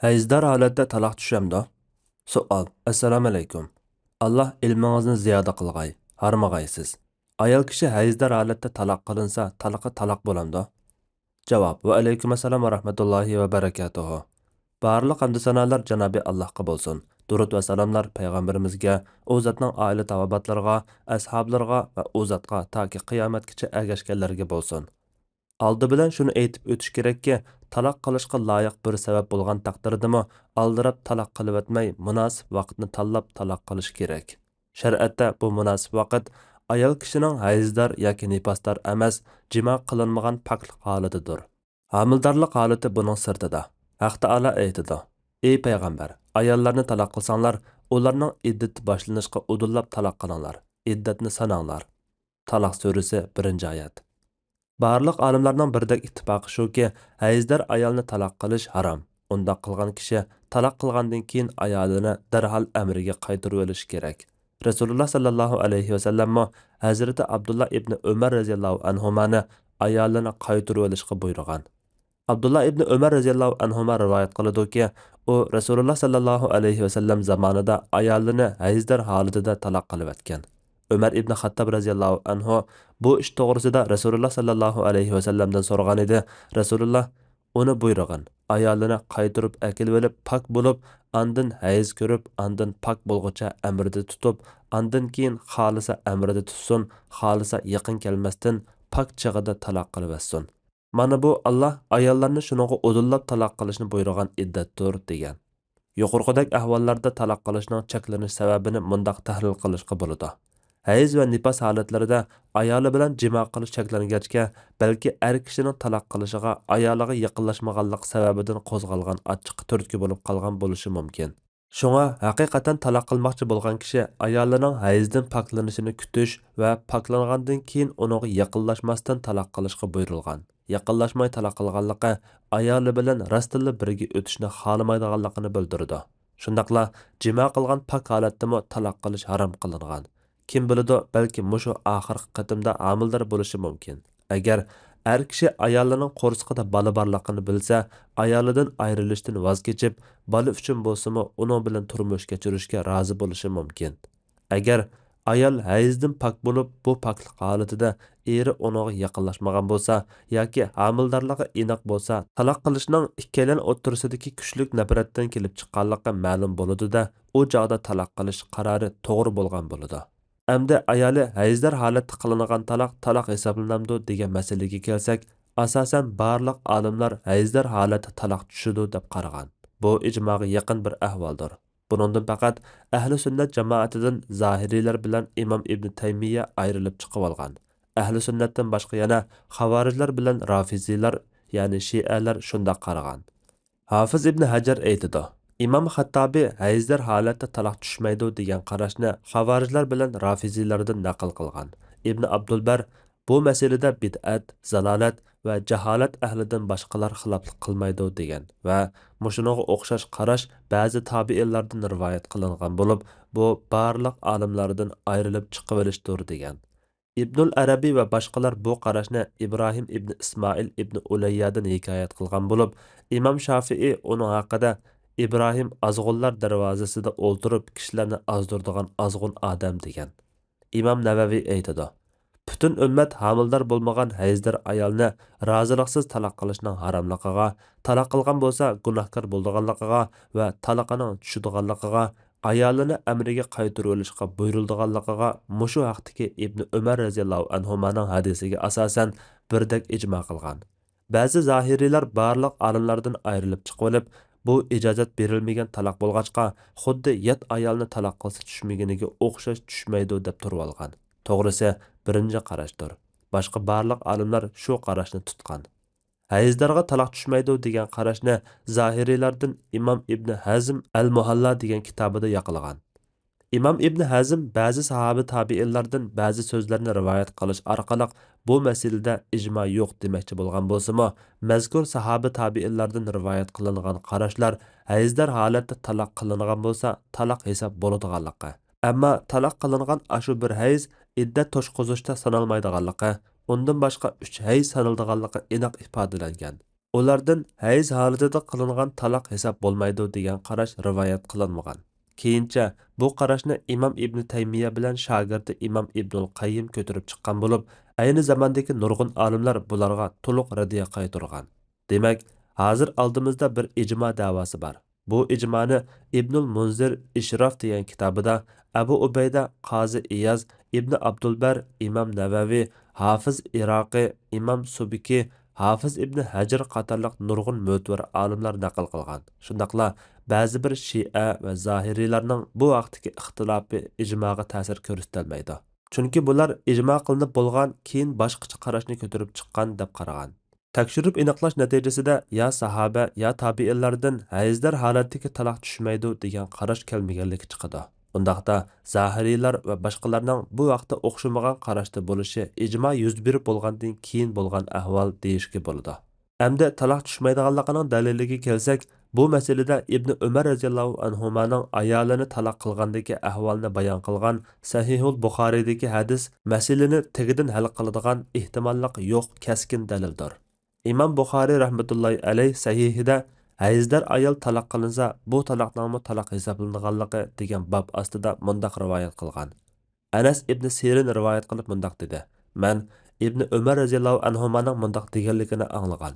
Hayzdar holatda taloq tushamdi. Savol. Assalomu alaykum. Alloh ilmingizni ziyoda qilg'ay. Harmag'aysiz. Ayol kishi hayzdar holatda taloq qilinsa, taloqqa taloq bo'lamdi. Javob. Va alaykum assalom va rahmatullohi va barakatuhu. Barliq hamd sanolar Janobi Allohga bo'lsin. Durud va salomlar payg'ambarimizga, u zotning oila tavobatlariga, ashablariga va u zotga toki qiyomatgacha ergashganlarga bo'lsin. Aldı bilan shuni aytib o'tish kerakki, taloq qilishga loyiq bir sabab bo'lgan taqdirdami, aldirab taloq qilib o'tmay, munosib vaqtni tanlab taloq qilish kerak. Shar'atda bu munosib vaqt ayol kishining hayzdor yoki nifosdor emas, jimo qilinmagan poklik holatidir. Homildorlik holati buning sirtida. Haq Taolo aytadi: "Ey payg'ambar, ayollarni taloq qilsanglar, ularning iddati boshlanishga udullab taloq qilinglar. Iddatni sananglar." Taloq surasi 1-oyat. Barliq olimlarning birdek ittifoqi shuki, hayzdor ayolni taloq qilish harom. Undaq qilgan kishi taloq qilgandan keyin ayolini darhol amriga qaytarib olish kerak. Rasululloh sallallohu alayhi va sallam Hazrati Abdullah ibn Umar radhiyallohu anhumani ayolini qaytarib olishga buyurgan. Abdullah ibn Umar radhiyallohu anhuma rivoyat qiladi-ki, u Rasululloh sallallohu alayhi va sallam zamonida ayolini hayzdor holatida taloq qilib o'tgan. Umar ibn Xattob radhiyallohu anhu bu ish to'g'risida Rasululloh sallallohu alayhi va sallamdan so'ragan edi. Rasululloh uni buyurgan. Ayolini qaytarib akilib olib, pok bo'lib, andin hayz ko'rib, andin pok bo'lguncha amrida tutib, andin keyin xolisa amrida tutsin, xolisa yaqin kelmasdan pok chig'ida taloq qilib o'tsin. Mana bu Allah ayollarni shuningga udullab taloq qilishni buyurgan iddatdir degan. Yuqorqidagi ahvollarda taloq qilishning cheklanish sababini mundaq tahlil qilishga bo'ladi. Hayz va nifos holatlarida ayoli bilan jimo qilish cheklangachga, balki er kishining taloq qilishiga ayoliga yaqinlashmaganlik sababidan qo'zg'algan ochiq turtki bo'lib qolgan bo'lishi mumkin. Shunga haqiqatan taloq qilmoqchi bo'lgan kishi ayolining hayzdan poklanishini kutish va poklangandan keyin uning yaqinlashmasdan taloq qilishga buyurilgan. Yaqinlashmay taloq qilganligi ayoli bilan rostilla birga o'tishni xohlamaydiganligini bildirdi. Shundaqla jimo qilgan pok holatdami taloq qilish harom qilingan. Kim biladi, balki mushu oxirgi qatimda amildor bo'lishi mumkin. Agar er kishi ayolining qo'rsqida bola borligini bilsa, ayolidan ayrilishdan voz kechib, bola uchun bo'lsa-mu, uning bilan turmush kechirishga rozi bo'lishi mumkin. Agar ayol hayzdan pok bo'lib, bu poklik holatida eri uning yaqinlashmagan bo'lsa yoki homildorligi aniq bo'lsa, taloq qilishning ikkalan o'ttirsidagi kuchlik nafratdan kelib chiqqanligi ma'lum bo'ladi-da, u chog'da taloq qilish qarori to'g'ri bo'lgan bo'ladi. Әмді ayoli hayzdor holatda qilingan taloq hisoblanamdi degan masalaga kelsak, asosan barliq olimlar hayzdor holatda taloq tushidi deb qaragan. Bu ijmoga yaqin bir ahvoldir. Buningdan faqat ahli sunnat jamoatidan zohiriylar bilan Imom Ibn Taymiya ayrilib chiqib olgan. Ahli sunnatdan boshqa yana xavorijlar bilan rafiziylar, ya'ni shialar shunday qaragan. Hafiz Ibn Hajar aytadi: İmam Xattabi hayzdor holatda taloq tushmaydi degan qarashni xavorijlar bilan rafiziylardan naql qilgan. Ibn Abdulbar bu masalada bid'at, zalolat va jaholat ahlidan boshqalar xiloflik qilmaydi degan va mushunoga o'xshash qarash ba'zi tabiinlardan rivoyat qilingan bo'lib, bu barliq olimlardan ayrilib chiqib olishdir degan. İbnul Arabiy va boshqalar bu qarashni İbrahim ibn Ismoil ibn Ulayyadan hikoyat qilgan bo'lib, Imom Shafi'i uning haqida İbrahim azg'unlar darvozasida o'ltirib kishilarni azdirdigan azg'un odam degan. İmom Navaviy aytadi: Butun ummat homildor bo'lmagan hayzdor ayolni roziliqsiz taloq qilishning haromligiga, taloq qilgan bo'lsa gunohkor bo'lganligiga va taloqining tushadiganligiga, ayolini amriga qaytarib olishga buyurilganligiga mushu vaqtdagi Ibn Umar radhiyallohu anhumaning hadisiga asosan birdek ijmo qilgan. Ba'zi zohiriylar barliq olimlardan ayrilib chiqib olib, bu ijozat berilmagan taloq bo'lg'achqa, xuddi yat ayolni taloq qilsa tushmaganiga o'xshash tushmaydi deb turib olgan. To'g'risi, birinchi qarashdir. Boshqa barliq olimlar shu qarashni tutgan. Hayzdorga taloq tushmaydi degan qarashni zohiriylardan Imom Ibn Hazm al-Muhalla degan kitobida yoqilgan. İmam İbn Hazm ba'zi sahabi tabiinlardan ba'zi so'zlarni rivoyat qilish orqali bu masalada ijmo yo'q demoqchi bo'lgan bo'lsa-mu, mazkur sahabi tabiinlardan rivoyat qilingan qarashlar hayzdor holatda taloq qilingan bo'lsa, taloq hisob bo'ladiganligi. Ammo taloq qilingan ashu bir hayz iddat to'shqizishda sanalmaydiganligi, undan boshqa 3 hayz sanaladiganligi aniq ifodalangan. ulardan hayz holatida qilingan taloq hisob bo'lmaydi degan qarash rivoyat qilinmagan. Keyincha bu qarashni imom ibn Taymiya bilan shogirdi imom ibnul Qayyim ko'tarib chiqqan bo'lib, ayni zamondagi nurg'un olimlar bularga to'liq raddiya qaytargan. Demak, hozir oldimizda bir ijmo da'vosi bor. Bu ijmoni Ibnul Munzir Ishrof degan kitobida Abu Ubayda Qozi Iyaz, Ibn Abdulbar, Imom Navaviy, Hafiz Iroqi, Imom Subki, Hafiz ibn Hajar qatorliq nurg'un mo'tvar olimlar naql qilgan. Shundaqla ba'zi bir Shia va Zohiriylarning bu vaqtdagi ixtilofi ijmoga ta'sir ko'rsatolmaydi. Chunki bular ijmo qilinib bo'lgan, keyin boshqacha qarashni ko'tarib chiqqan deb qaragan. Tekshirib aniqlash natijasida ya sahaba ya tabiinlardan hayzdar holatdagi taloq tushmaydi degan qarash kelmaganligi chiqadi. Undaqda Zahiriylar va boshqalarning bu vaqtda o'xshamagan qarashda bo'lishi ijmo yuz berib bo'lgandan keyin bo'lgan ahvol deyishga bo'ladi. Endi taloq tushmaydiganligining daliliga kelsak, bu masalada Ibn Umar radhiyallohu anhumaning ayolini taloq qilgandagi ahvolni bayon qilgan Sahihul Buxoriydagi hadis masalani tegidan hal qiladigan ehtimollik yo'q keskin dalildir. İmam Buxoriy rahmetullahi alayh sahihida hayzdar ayol taloq qilinsa, bu taloqning taloq hisoblanganligi degan bab ostida mundaq rivoyat qilgan. Anas ibn Sirin rivoyat qilib mundaq dedi: "Men Ibn Umar radhiyallohu anhumaning mundaq deganligini anglagan.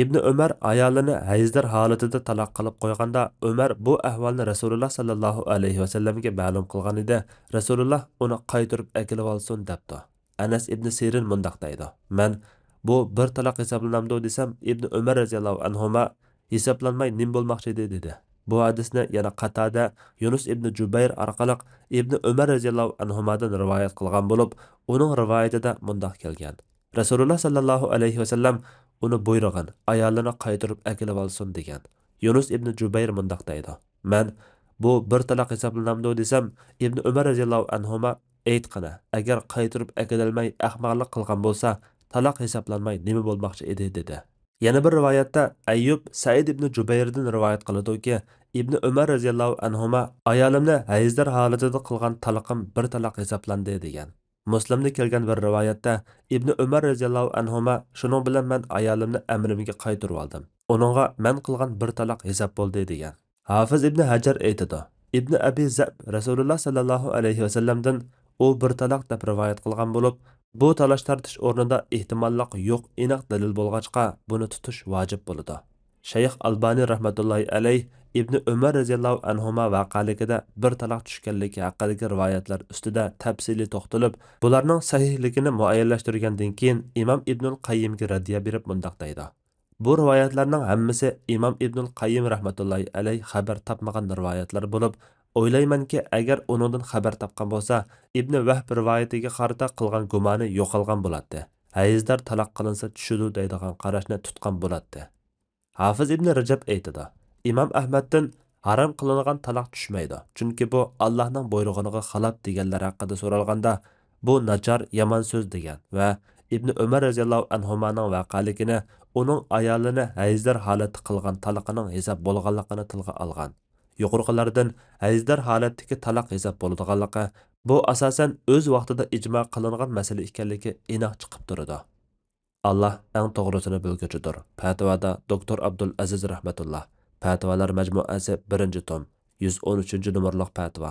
Ibn Umar ayolini hayzdar holatida taloq qilib qo'yganda, Umar bu ahvolni Rasululloh sallallohu alayhi vasallamga ma'lum qilgan edi. Rasululloh uni qaytirib akilib olsin debdi." Anas ibn Sirin mundaq deydi: "Men bu bir taloq hisoblanamdi desam, Ibn Umar radhiyallohu anhuma hisoblanmay nim bo'lmoqchi edi" dedi. Bu hadisni yana Qatada Yunus ibn Jubayr orqali Ibn Umar radhiyallohu anhumadan rivoyat qilgan bo'lib, uning rivoyatida mundaq kelgan: Rasululloh sallallohu alayhi vasallam uni buyurgan, ayolini qaytirib akilib olsin degan. Yunus ibn Jubayr mundaq deydi: "Men bu bir taloq hisoblanamdi desam, Ibn Umar radhiyallohu anhuma aytqana, agar qaytirib akilolmay ahmoqlik qilgan bo'lsa, taloq hisoblanmay nima bo'lmoqchi edi" dedi. Yana bir rivoyatda Ayyub Said ibn Jubayrdan rivoyat qiladi-ki, Ibn Umar radhiyallohu anhuma ayolimni hayzdar holatida qilgan taloqim bir taloq hisoblandi degan. Muslimda kelgan bir rivoyatda Ibn Umar radhiyallohu anhuma shuning bilan men ayolimni amrimga qaytarib oldim. Uningga men qilgan bir taloq hisob bo'ldi degan. Hafiz ibn Hajar aytadi: Ibn Abi Zab Rasululloh sallallohu alayhi vasallamdan u bir taloq deb rivoyat qilgan bo'lib, bu talash tartish o'rnida ehtimollik yo'q aniq dalil bo'lg'achqa buni tutish vojib bo'ladi. Shayx Albani rahmatullohi alayh Ibn Umar radhiyallohu anhuma vaqaligida bir taloq tushganligi haqidagi rivoyatlar ustida tafsili to'xtalib, bularning sahihligini muayyanlashtirgandan keyin Imom Ibnul Qayyimga raddiya berib mundaq deydi: Bu rivoyatlarning hammasi Imom Ibnul Qayyim rahmatullohi alayh xabar topmagan rivoyatlar bo'lib, o'ylaymanki, agar uningdan xabar topgan bo'lsa, Ibn Vahb rivoyatiga qarata qilgan gumoni yo'qolgan bo'ladi. Hayzdar taloq qilinsa tushudi deydigan qarashni tutgan bo'ladi. Hafiz ibn Rajab aytadi: Imom Ahmaddan harom qilingan taloq tushmaydi. Chunki bu Allohning buyrug'iga xilof deganlar haqida so'ralganda, bu nachar, yomon so'z degan va Ibn Umar radhiyallohu anhumaning vaqaligini, uning ayolini hayzdar holatda qilgan taloqining hisob bo'lganligini tilga olgan. Yuqorqilardan hayzdar holatdagi taloq hisob bo'ladiganligi bu asosan o'z vaqtida ijmo qilingan masala ekanligi aniq chiqib turadi. Allah eng to'g'risini bilguchidir. Fatvoda Doktor Abdul Aziz rahmatullah. Fatvolar majmuasi 1-tom, 113 nomerlik fatvo.